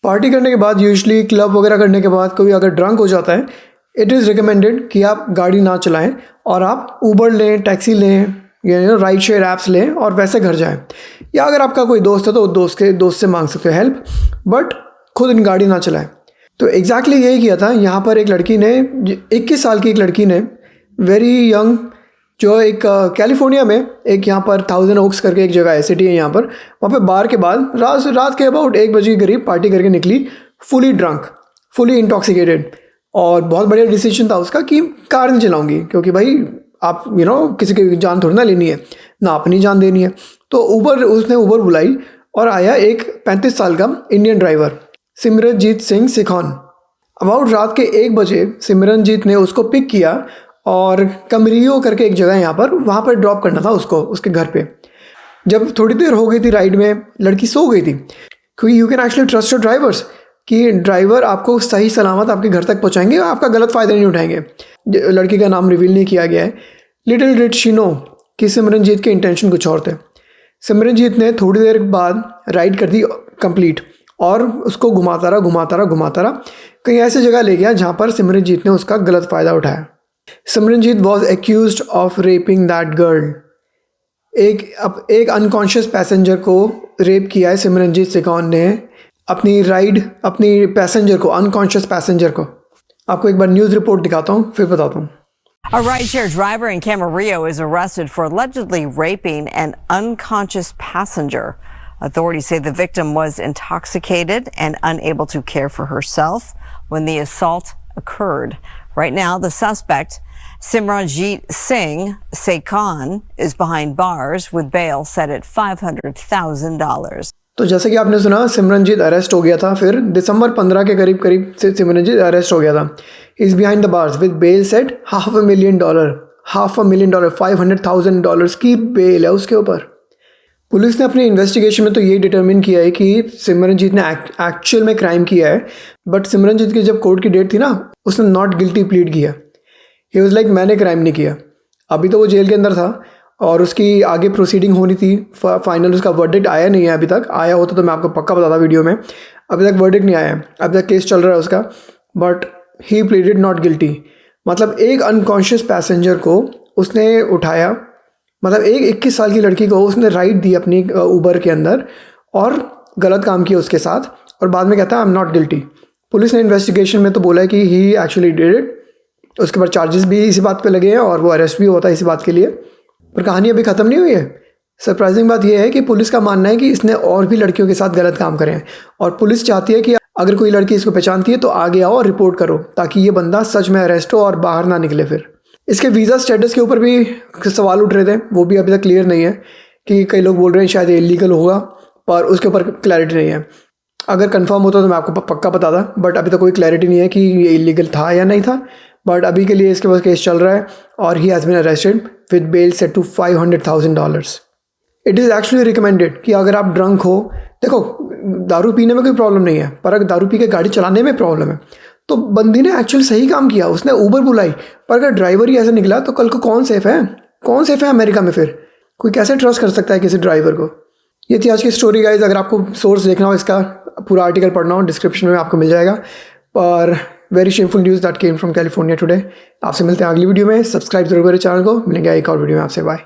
Party करने के बाद, यूजुअली क्लब वगैरह करने के बाद कोई अगर ड्रंक हो जाता है, इट इज़ रिकमेंडेड कि आप गाड़ी ना चलाएं और आप ऊबर लें, टैक्सी लें या राइड शेयर ऐप्स लें और वैसे घर जाएं। या अगर आपका कोई दोस्त है तो दोस्त से मांग सकते हो हेल्प, बट खुद इन गाड़ी ना चलाएं। तो एग्जैक्टली यही किया था यहाँ पर। एक लड़की ने, 21 साल की एक लड़की ने, वेरी यंग, जो एक कैलिफोर्निया में एक यहाँ पर थाउजेंड ओक्स करके एक जगह है, सिटी है यहाँ पर, वहाँ पे बार के बाद रात के अबाउट 1 बजे के करीब पार्टी करके निकली, फुली ड्रंक, फुली इंटॉक्सिकेटेड। और बहुत बढ़िया डिसीजन था उसका कि कार नहीं चलाऊंगी, क्योंकि भाई आप किसी की जान थोड़ी ना लेनी है, ना अपनी जान देनी है। तो उसने ऊबर बुलाई और आया एक 35 साल का इंडियन ड्राइवर, सिमरनजीत सिंह सिखौन। अबाउट रात के 1 बजे सिमरनजीत ने उसको पिक किया और कमरियो करके एक जगह है यहाँ पर, वहाँ पर ड्रॉप करना था उसको उसके घर पे। जब थोड़ी देर हो गई थी राइड में, लड़की सो गई थी, क्योंकि you can actually trust your drivers कि ड्राइवर आपको सही सलामत आपके घर तक पहुँचाएंगे, आपका गलत फ़ायदा नहीं उठाएंगे। लड़की का नाम रिवील नहीं किया गया है। लिटिल डिड शी नो कि सिमरनजीत के इंटेंशन कुछ और थे। सिमरनजीत ने थोड़ी देर बाद राइड कर दी कंप्लीट और उसको घुमाता रहा, कहीं ऐसी जगह ले गया जहाँ पर सिमरनजीत ने उसका गलत फ़ायदा उठाया। Simranjeet was accused of rapping that girl. एक अनकॉन्शियस पैसेंजर को रेप किया है सिमरनजीत सिखौन ने, अपनी पैसेंजर को, अनकॉन्शियस पैसेंजर को। आपको एक बार न्यूज़ रिपोर्ट दिखाता हूँ, फिर बताता हूँ। A rideshare driver in Camarillo is arrested for allegedly raping an unconscious passenger. Authorities say the victim was intoxicated and unable to care for herself when the assault occurred. Right now, the suspect, Simranjeet Singh Sekhon, is behind bars with bail set at $500,000. तो जैसे कि आपने सुना, Simranjeet arrest हो गया था। फिर दिसंबर 15 के करीब से सिमरनजीत अरेस्ट हो गया था। Is behind the bars with bail set $500,000, $500,000 की बेल है उसके ऊपर। पुलिस ने अपनी इन्वेस्टिगेशन में तो ये डिटरमिन किया है कि सिमरनजीत ने एक्चुअल में क्राइम किया है, बट सिमरनजीत की जब कोर्ट की डेट थी ना, उसने नॉट गिल्टी प्लीड किया। ही वाज लाइक मैंने क्राइम नहीं किया। अभी तो वो जेल के अंदर था और उसकी आगे प्रोसीडिंग होनी थी। फाइनल उसका वर्डिक्ट आया नहीं है अभी तक। आया होता तो मैं आपको पक्का बताता वीडियो में। अभी तक वर्डिक्ट नहीं आया है, अभी तक केस चल रहा है उसका, but he pleaded not guilty. मतलब एक अनकॉन्शियस पैसेंजर को उसने उठाया, मतलब एक 21 साल की लड़की को उसने राइड दी अपनी ऊबर के अंदर और गलत काम किया उसके साथ, और बाद में कहता है I am not guilty. Police ने इन्वेस्टिगेशन में तो बोला है कि ही एक्चुअली डिड इट। उसके बाद चार्जेस भी इसी बात पे लगे हैं और वो अरेस्ट भी होता है इसी बात के लिए। पर कहानी अभी ख़त्म नहीं हुई है। सरप्राइजिंग बात यह है कि पुलिस का मानना है कि इसने और भी लड़कियों के साथ गलत काम करे हैं, और पुलिस चाहती है कि अगर कोई लड़की इसको पहचानती है तो आगे आओ और रिपोर्ट करो, ताकि ये बंदा सच में अरेस्ट हो और बाहर ना निकले। फिर इसके वीज़ा स्टेटस के ऊपर भी सवाल उठ रहे थे, वो भी अभी तक क्लियर नहीं है। कि कई लोग बोल रहे हैं शायद इलीगल होगा, पर उसके ऊपर क्लैरिटी नहीं है। अगर कंफर्म होता तो मैं आपको पक्का बताता, बट अभी तक कोई क्लैरिटी नहीं है कि ये इलीगल था या नहीं था। बट अभी के लिए इसके पास केस चल रहा है और ही has been arrested with bail set to $500,000। It is actually recommended कि अगर आप ड्रंक हो, देखो दारू पीने में कोई प्रॉब्लम नहीं है, पर अगर दारू पी के गाड़ी चलाने में प्रॉब्लम है तो बंदी ने एक्चुअली सही काम किया, उसने ऊबर बुलाई। पर अगर ड्राइवर ही ऐसा निकला तो कल को कौन सेफ़ है? कौन सेफ़ है अमेरिका में? फिर कोई कैसे ट्रस्ट कर सकता है किसी ड्राइवर को? ये थी आज की स्टोरी गाइज। अगर आपको सोर्स देखना हो, इसका पूरा आर्टिकल पढ़ना हो, डिस्क्रिप्शन में आपको मिल जाएगा। पर very shameful news that came from California today. आपसे मिलते हैं अगली वीडियो में। सब्सक्राइब जरूर करें चैनल को। मिलेंगे एक और वीडियो में आपसे। बाय।